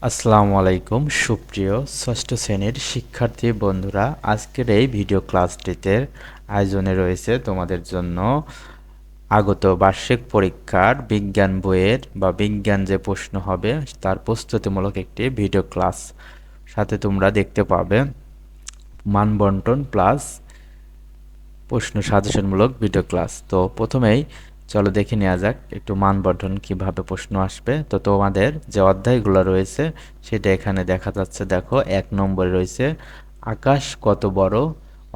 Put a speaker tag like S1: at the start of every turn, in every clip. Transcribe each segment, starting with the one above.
S1: আসসালামু আলাইকুম সুপ্রিয় ষষ্ঠ শ্রেণীর শিক্ষার্থী বন্ধুরা, আজকের এই ভিডিও ক্লাসটিতে আয়োজনে রয়েছে তোমাদের জন্য আগত বার্ষিক পরীক্ষার বিজ্ঞান বইয়ের বা বিজ্ঞান যে প্রশ্ন হবে তার প্রস্তুতিমূলক একটি ভিডিও ক্লাস। সাথে তোমরা দেখতে পাবে মানবন্টন প্লাস প্রশ্ন সাজেশনমূলক ভিডিও ক্লাস। তো প্রথমেই চলো দেখে নেওয়া যাক একটু মানবন্টন কিভাবে প্রশ্ন আসবে। তো তোমাদের যে অধ্যায়গুলো রয়েছে সেটা এখানে দেখা যাচ্ছে। দেখো, 1 নম্বরে রয়েছে আকাশ কত বড়।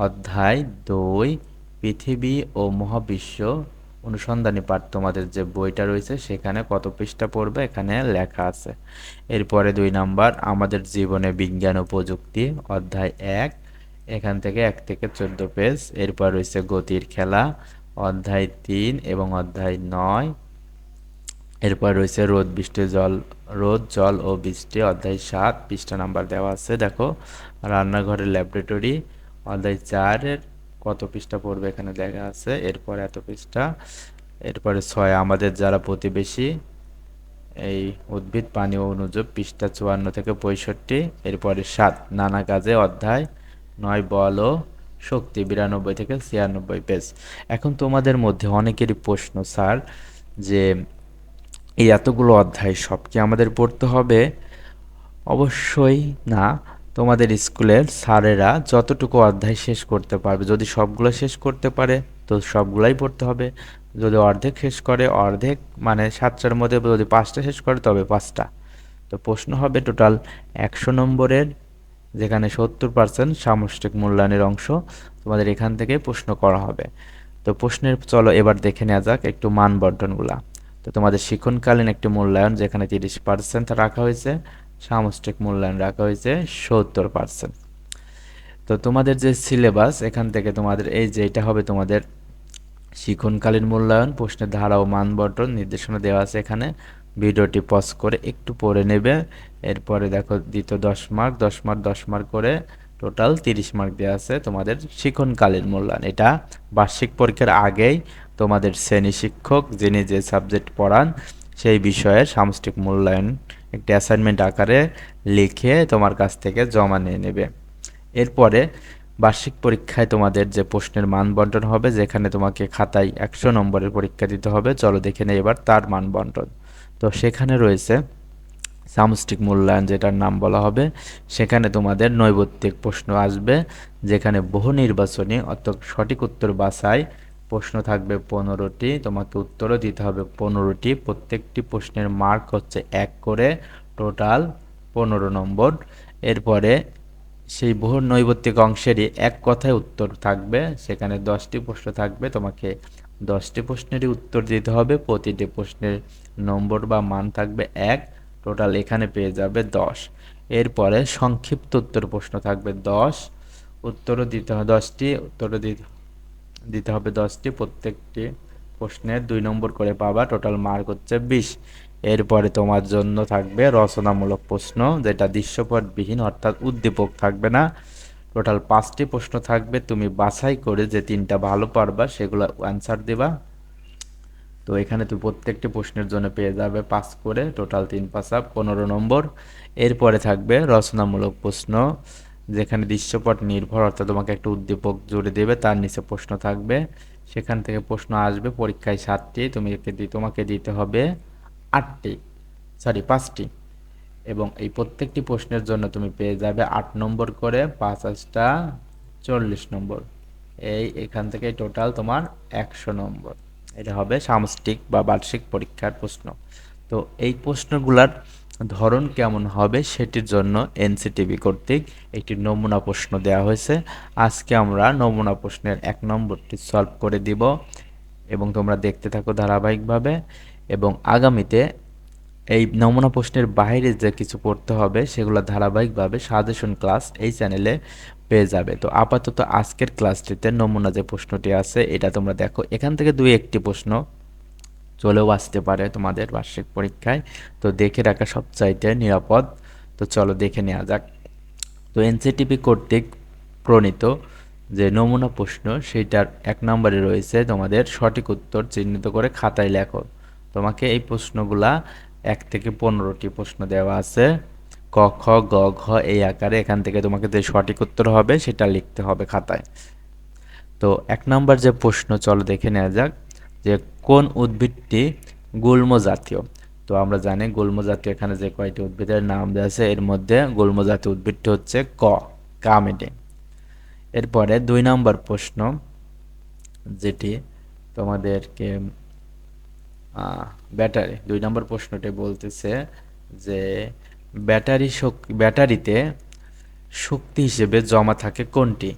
S1: অধ্যায় 2 পৃথিবী ও মহাবিশ্ব অনুসন্ধানী পাঠ, তোমাদের যে বইটা রয়েছে সেখানে কত পৃষ্ঠা পড়বে এখানে লেখা আছে। এরপরে 2 নাম্বার আমাদের জীবনে বিজ্ঞান ও প্রযুক্তি, অধ্যায় 1, এখান থেকে 1 থেকে 14 পেজ। এরপর রয়েছে গতির খেলা, অধ্যায় 3 এবং অধ্যায় 9। এরপর রয়েছে রোদ জল ও বৃষ্টি, অধ্যায় 7, পৃষ্ঠা নাম্বার দেওয়া আছে। দেখো, রান্নাঘরের ল্যাবরেটরি, অধ্যায় 4 এর কত পৃষ্ঠা পড়বে এখানে দেখা আছে। এরপর এত পৃষ্ঠা। এরপরে 6 আমাদের যারা প্রতিবেশী, এই উদ্ভিদ পানি ও অনুজীব, পৃষ্ঠা 54 থেকে 65। এরপরে 7 নানা কাজে, অধ্যায় 9 বল ও শক্তি, 92 থেকে 96 পেজ। এখন তোমাদের মধ্যে অনেকেরই প্রশ্ন, স্যার, যে এই এতগুলো অধ্যায় সব কি আমাদের পড়তে হবে? অবশ্যই না। তোমাদের স্কুলের স্যারেরা যতটুকু অধ্যায় শেষ করতে পারবে, যদি সবগুলো শেষ করতে পারে তো সবগুলাই পড়তে হবে। যদি অর্ধেক শেষ করে অর্ধেক, মানে 7টার মধ্যে যদি 5টা শেষ করে তবে 5টা। তো প্রশ্ন হবে টোটাল 100 নম্বরের, যেখানে 70% সামষ্টিক মূল্যায়নের অংশ। তোমাদের এখান থেকে প্রশ্ন করা হবে। তো প্রশ্নের চলো এবার দেখে নেওয়া যাক একটু মান বন্টনগুলা। তো তোমাদের শিক্ষণকালীন একটি মূল্যায়ন যেখানে 30% রাখা হয়েছে, সামষ্টিক মূল্যায়ন রাখা হয়েছে 70%। তো তোমাদের যে সিলেবাস, এখান থেকে তোমাদের এই যে এটা হবে তোমাদের শিক্ষণকালীন মূল্যায়ন, প্রশ্নের ধারা ও মান বন্টন নির্দেশনা দেওয়া আছে এখানে। ভিডিওটি পজ করে একটু পড়ে নেবে। এরপরে দেখো দ্বিতীয় 10 মার্ক 10 মার্ক 10 মার্ক করে টোটাল 30 মার্ক দেওয়া আছে তোমাদের শিক্ষণকালীন মূল্যায়ন। এটা বার্ষিক পরীক্ষার আগেই তোমাদের শ্রেণী শিক্ষক যিনি যে সাবজেক্ট পড়ান সেই বিষয়ের সামষ্টিক মূল্যায়ন একটি অ্যাসাইনমেন্ট আকারে লিখে তোমার কাছ থেকে জমা নিয়ে নেবে। এরপরে বার্ষিক পরীক্ষায় তোমাদের যে প্রশ্নের মান বন্টন হবে, যেখানে তোমাকে খাতায় 100 নম্বরের পরীক্ষা দিতে হবে। চলো দেখে নেই এবার তার মান বন্টন। তো সেখানে রয়েছে সামষ্টিক মূল্যায়ন, যেটার নাম বলা হবে। সেখানে তোমাদের নৈর্ব্যক্তিক প্রশ্ন আসবে, যেখানে বহু নির্বাচনী অর্থাৎ সঠিক উত্তর বাছাই প্রশ্ন থাকবে 15টি, তোমাকে উত্তরও দিতে হবে 15টি। প্রত্যেকটি প্রশ্নের মার্ক হচ্ছে 1 করে, টোটাল 15 নম্বর। এরপরে সেই বহু নৈর্ব্যক্তিক অংশেরই এক কথায় উত্তর থাকবে, সেখানে 10টি প্রশ্ন থাকবে, তোমাকে 10টি প্রশ্নেরই উত্তর দিতে হবে। প্রতিটি প্রশ্নের নম্বর বা মান থাকবে 1, টোটাল এখানে পেয়ে যাবে 10। এরপরে সংক্ষিপ্ত উত্তর প্রশ্ন থাকবে 10, উত্তরও দিতে হবে 10টি, উত্তরও দিতে হবে 10টি। প্রত্যেকটি প্রশ্নের 2 নম্বর করে পাবা, টোটাল মার্ক হচ্ছে 20। এরপরে তোমার জন্য থাকবে রচনামূলক প্রশ্ন, যেটা দৃশ্যপটবিহীন অর্থাৎ উদ্দীপক থাকবে না। টোটাল 5টি প্রশ্ন থাকবে, তুমি বাছাই করে যে 3টা ভালো পারবা সেগুলো অ্যান্সার দিবা। তো এখানে তুমি প্রত্যেকটি প্রশ্নের জন্য পেয়ে যাবে 5 করে, টোটাল 3 5 15 নম্বর। এরপরে থাকবে রচনামূলক প্রশ্ন, যেখানে দৃশ্যপট নির্ভর অর্থাৎ তোমাকে একটা উদ্দীপক জুড়ে দেবে, তার নিচে প্রশ্ন থাকবে। সেখান থেকে প্রশ্ন আসবে পরীক্ষায় 7টি, তোমাকে দিতে হবে 8টি, সরি 5টি। এবং এই প্রত্যেকটি প্রশ্নের জন্য তুমি পেয়ে যাবে 8 নম্বর করে, 5 8টা 40 নম্বর। এখান থেকে টোটাল তোমার 100 নম্বর। এটা হবে সামষ্টিক বা বার্ষিক পরীক্ষার প্রশ্ন। তো এই প্রশ্নগুলার ধরন কেমন হবে সেটির জন্য এনসিটিভি কর্তৃক একটি নমুনা প্রশ্ন দেওয়া হয়েছে। আজকে আমরা নমুনা প্রশ্নের 1 নম্বরটি সলভ করে দিব এবং তোমরা দেখতে থাকো ধারাবাহিকভাবে। এবং আগামীতে এই নমুনা প্রশ্নের বাইরে যে কিছু পড়তে হবে সেগুলো ধারাবাহিকভাবে সাজেশন ক্লাস এই চ্যানেলে পেয়ে যাবে। তো আপাতত আজকের ক্লাসটিতে নমুনা যে প্রশ্নটি আছে এটা তোমরা দেখো, এখান থেকে 2-1টি প্রশ্ন চলেও আসতে পারে তোমাদের বার্ষিক পরীক্ষায়, তো দেখে রাখা সবচাইতে নিরাপদ। তো চলো দেখে নেওয়া যাক। তো এনসিটিভি কর্তৃক প্রণীত যে নমুনা প্রশ্ন সেইটার 1 নম্বরে রয়েছে তোমাদের সঠিক উত্তর চিহ্নিত করে খাতায় লেখো। তোমাকে এই প্রশ্নগুলা 1 থেকে 15টি প্রশ্ন দেওয়া আছে। ক খ গ ঘ এই আকারে এখান থেকে তোমাকে যে সঠিক উত্তর হবে সেটা লিখতে হবে খাতায়। তো 1 নম্বর যে প্রশ্ন চলো দেখে নেওয়া যাক যে কোন উদ্ভিদটি গুল্ম জাতীয়। তো আমরা জানি গুল্ম জাতীয় এখানে যে কয়টি উদ্ভিদের নাম দেওয়া আছে এর মধ্যে গুল্ম জাতীয় উদ্ভিদটি হচ্ছে কামেডি। এরপরে 2 নম্বর প্রশ্ন যেটি তোমাদেরকে ব্যাটারি 2 নম্বর প্রশ্নটি বলতেছে যে ব্যাটারিতে শক্তি হিসেবে জমা থাকে কোনটি?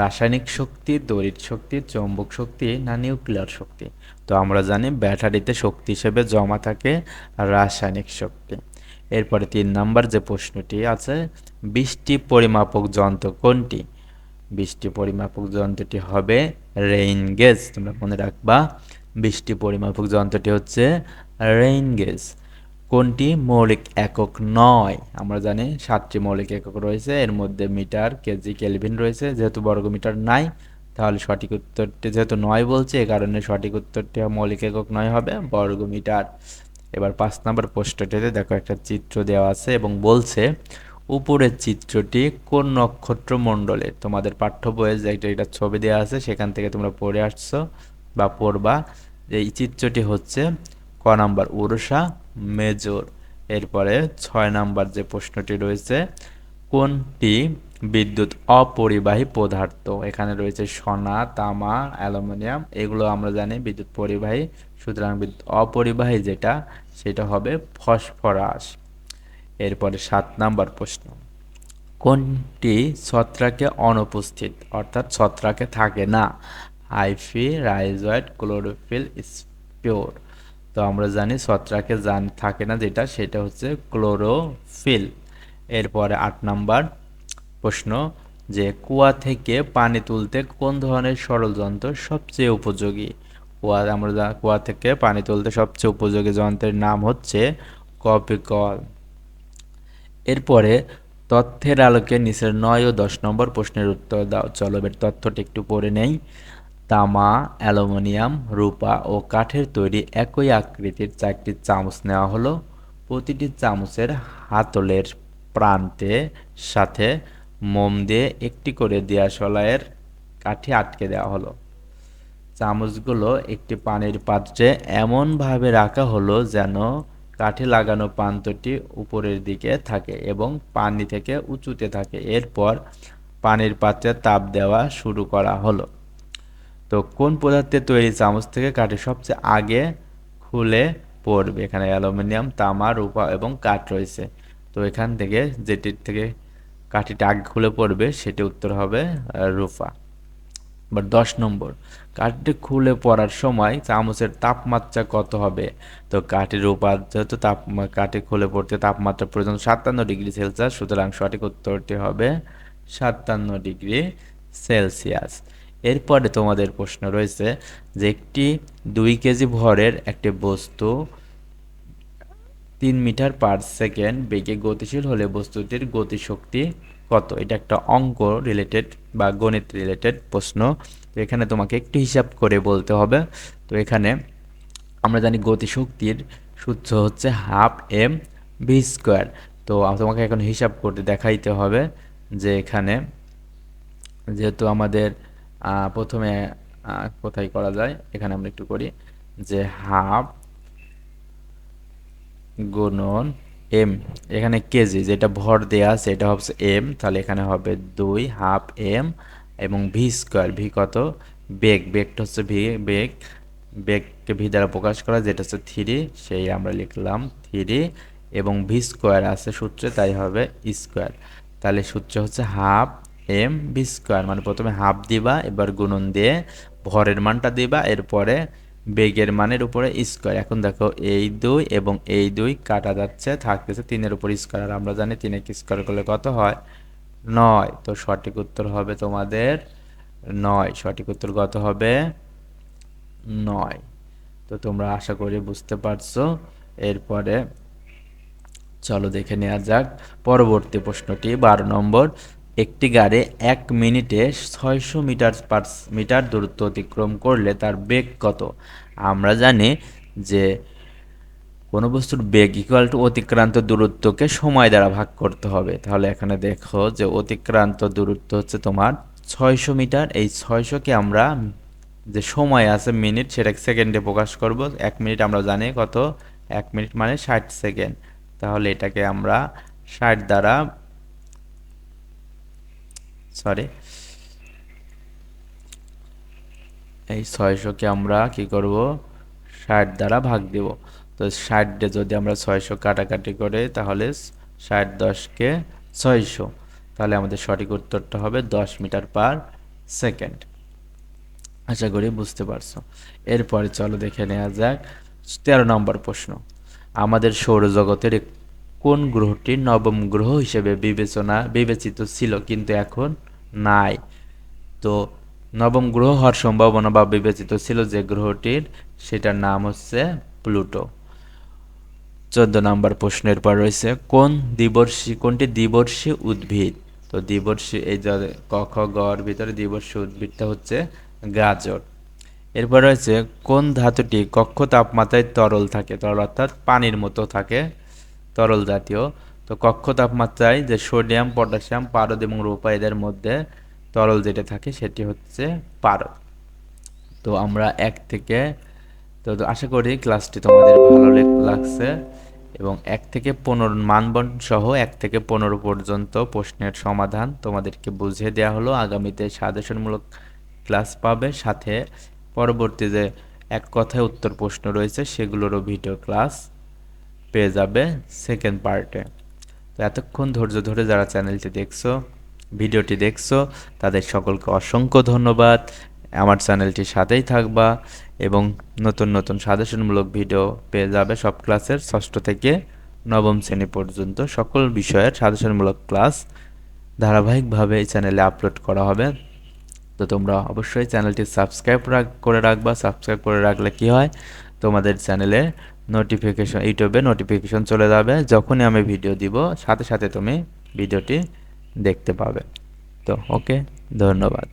S1: রাসায়নিক শক্তি, তড়িৎ শক্তি, চৌম্বক শক্তি না নিউক্লিয়ার শক্তি? তো আমরা জানি ব্যাটারিতে শক্তি হিসেবে জমা থাকে রাসায়নিক শক্তি। এরপরে 3 নাম্বার যে প্রশ্নটি আছে বৃষ্টি পরিমাপক যন্ত্র কোনটি? বৃষ্টি পরিমাপক যন্ত্রটি হবে রেইন গেজ। তোমরা মনে রাখবা বৃষ্টি পরিমাপক যন্ত্রটি হচ্ছে রেইন গেজ। কোনটি মৌলিক একক নয়? আমরা জানি 7টি মৌলিক একক রয়েছে, এর মধ্যে মিটার, কেজি, কেলভিন রয়েছে। যেহেতু বর্গমিটার নাই তাহলে সঠিক উত্তরটি যেহেতু নয় বলছে এই কারণে সঠিক উত্তরটি মৌলিক একক নয় হবে বর্গমিটার। এবার 5 নম্বর প্রশ্নটিতে দেখো একটা চিত্র দেওয়া আছে এবং বলছে উপরের চিত্রটি কোন নক্ষত্র মণ্ডলের? তোমাদের পাঠ্য বইয়ে যে একটা ছবি দেওয়া আছে সেখান থেকে তোমরা পড়ে আসছো বা পড়বা। এই চিত্রটি হচ্ছে ক নাম্বার উরসা মেজর। এরপরে 6 নাম্বার যে প্রশ্নটি রয়েছে কোনটি বিদ্যুৎ অপরিবাহী পদার্থ? এখানে রয়েছে সোনা, তামা, অ্যালুমিনিয়াম, এগুলো আমরা জানি বিদ্যুৎ পরিবাহী। সুতরাং বিদ্যুৎ অপরিবাহী যেটা সেটা হবে ফসফরাস। এরপরে 7 নাম্বার প্রশ্ন কোনটি ছত্রাকে অনুপস্থিত অর্থাৎ ছত্রাকে থাকে না? Hyphae, rhizoid, chlorophyll, spore. তো আমরা জানি ছত্রাকে থাকে না যেটা সেটা হচ্ছে ক্লোরোফিল। এরপরে 8 নাম্বার প্রশ্ন যে কুয়া থেকে পানি তুলতে কোন ধরনের সরল যন্ত্র সবচেয়ে উপযোগী? কুয়া থেকে পানি তুলতে সবচেয়ে উপযোগী যন্ত্রের নাম হচ্ছে কপিকল। এরপরে তথ্যের আলোকে নিচের 9 ও 10 নম্বর প্রশ্নের উত্তর দাও। চলো এর তথ্যটি একটু পড়ে নেই। তামা, অ্যালুমিনিয়াম, রূপা ও কাঠের তৈরি একই আকৃতির 4টি চামচ নেওয়া হলো। প্রতিটি চামচের হাতলের প্রান্তে সাথে মোম দিয়ে একটি করে দিয়াশলাইয়ের কাঠি আটকে দেওয়া হলো। চামচগুলো একটি পানির পাত্রে এমনভাবে রাখা হলো যেন কাঠে লাগানো প্রান্তটি উপরের দিকে থাকে এবং পানি থেকে উঁচুতে থাকে। এরপর পানির পাত্রে তাপ দেওয়া শুরু করা হলো। তো কোন পদার্থের তৈরি চামচ থেকে কাঠি সবচেয়ে আগে খুলে পড়বে? এখানে অ্যালুমিনিয়াম, তামা, রূপা এবং কাঠ রয়েছে। তো এখান থেকে যেটির থেকে কাঠিটা আগে খুলে পড়বে সেটি উত্তর হবে রূপা। এবার 10 নম্বর কাঠটি খুলে পড়ার সময় চামচের তাপমাত্রা কত হবে? তো কাঠের রূপার যেহেতু কাঠি খুলে পড়তে তাপমাত্রা প্রয়োজন 57 ডিগ্রি সেলসিয়াস, সুতরাং সঠিক উত্তরটি হবে 57 ডিগ্রি সেলসিয়াস। এরপরে তোমাদের প্রশ্ন রয়েছে যে একটি 2 কেজি ভরের একটি বস্তু 3 মিটার পার সেকেন্ড বেগে গতিশীল হলে বস্তুটির গতিশক্তি কত? এটা একটা অঙ্ক রিলেটেড বা গণিত রিলেটেড প্রশ্ন। তো এখানে তোমাকে একটু হিসাব করে বলতে হবে। তো এখানে আমরা জানি গতিশক্তির সূত্র হচ্ছে হাফ এম ভি স্কোয়ার। তো তোমাকে এখন হিসাব করতে দেখাইতে হবে যে এখানে যেহেতু আমাদের প্রথমে কোথায় করা যায়, এখানে আমরা একটু করি যে হাফ গুণন এম, এখানে কেজি যেটা ভর দেয়া আছে এটা হচ্ছে এম, তাহলে এখানে হবে 2 হাফ এম এবং ভি স্কোয়ার। ভি কত? বেগটা হচ্ছে বেগকে ভি দ্বারা প্রকাশ করা যেটা হচ্ছে 3, সেই আমরা লিখলাম 3 এবং ভি স্কোয়ার আছে সূত্রে তাই হবে স্কোয়ার। তাহলে সূত্র হচ্ছে হাফ এম ভি স্কোয়ার, মানে প্রথমে হাফ দিবা, এবার গুণন দিয়ে ভরের মানটা দিবা, এরপরে বেগের মানের উপরে স্কোয়ার। এখন দেখো এই 2 এবং এই 2 কাটা যাচ্ছে, থাকতেছে 3-এর উপর স্কোয়ার, আর আমরা জানি 3-কে স্কোয়ার করলে কত হয়? 9। তো সঠিক উত্তর হবে তোমাদের 9। সঠিক উত্তর কত হবে? 9। তো তোমরা আশা করি বুঝতে পারছো। এরপরে চলো দেখে নেওয়া যাক পরবর্তী প্রশ্নটি। 12 নম্বর একটি গাড়ি 1 মিনিটে 600 মিটার দূরত্ব অতিক্রম করলে তার বেগ কত? আমরা জানি যে কোনো বস্তুর বেগ ইকুয়াল টু অতিক্রান্ত দূরত্বকে সময় দ্বারা ভাগ করতে হবে। তাহলে এখানে দেখো যে অতিক্রান্ত দূরত্ব হচ্ছে তোমার 600 মিটার। এই 600কে আমরা যে সময় আছে মিনিট, সেটাকে সেকেন্ডে প্রকাশ করব। 1 মিনিট আমরা জানি কত, 1 মিনিট মানে 60 সেকেন্ড। তাহলে এটাকে আমরা 60 দ্বারা এই 600কে আমরা কি করব, 60 দ্বারা ভাগ দেব। তো 60 দিয়ে যদি আমরা 600 কাটাকাটি করে, তাহলে 60 10কে 600, তাহলে আমাদের সঠিক উত্তরটা হবে 10 মিটার পার সেকেন্ড। আশা করি বুঝতে পারছো। এরপরে চলো দেখে নেওয়া যাক 13 নম্বর প্রশ্ন। আমাদের সৌরজগতের কোন গ্রহটি নবম গ্রহ হিসেবে বিবেচিত ছিল কিন্তু এখন নাই? তো নবম গ্রহ হওয়ার সম্ভাবনা বা বিবেচিত ছিল যে গ্রহটির, সেটার নাম হচ্ছে প্লুটো। 14 নম্বর প্রশ্নের পর রয়েছে কোনটি দ্বিবর্ষী উদ্ভিদ? তো দ্বিবর্ষী, এই যে ক খ গ এর ভিতরে দ্বিবর্ষী উদ্ভিদটা হচ্ছে গাজর। এরপর রয়েছে কোন ধাতুটি কক্ষ তাপমাত্রায় তরল থাকে, তরল অর্থাৎ পানির মতো থাকে, তরল জাতীয়। তো কক্ষ তাপমাত্রায় যে সোডিয়াম, পটাশিয়াম, পারদ এবং রূপা, এদের মধ্যে তরল যেটা থাকে সেটি হচ্ছে পারদ। তো আমরা তো আশা করি ক্লাসটি তোমাদের ভালো লাগছে, এবং 1 থেকে 15 মানবন্ড সহ 1 থেকে 15 পর্যন্ত প্রশ্নের সমাধান তোমাদেরকে বুঝিয়ে দেওয়া হলো। আগামীতে সাজেশনমূলক ক্লাস পাবে, সাথে পরবর্তী যে এক কথায় উত্তর প্রশ্ন রয়েছে সেগুলোরও ভিডিও ক্লাস পেয়ে যাবে সেকেন্ড পার্টে। তো এতক্ষণ ধৈর্য ধরে যারা ভিডিওটি দেখছো, তাদের সকলকে অসংখ্য ধন্যবাদ। আমার চ্যানেলটির সাথেই থাকবা এবং নতুন নতুন সাজেশনমূলক ভিডিও পেয়ে যাবে। সব ক্লাসের ষষ্ঠ থেকে নবম শ্রেণী পর্যন্ত সকল বিষয়ের সাজেশনমূলক ক্লাস ধারাবাহিকভাবে এই চ্যানেলে আপলোড করা হবে। তো তোমরা অবশ্যই চ্যানেলটি সাবস্ক্রাইব করে রাখবা। সাবস্ক্রাইব করে রাখলে কি হয়, তোমাদের চ্যানেলে ইউটিউবে নোটিফিকেশন চলে যাবে। যখনই আমি ভিডিও দিব, সাথে সাথে তুমি ভিডিওটি দেখতে পাবে। তো ওকে, ধন্যবাদ।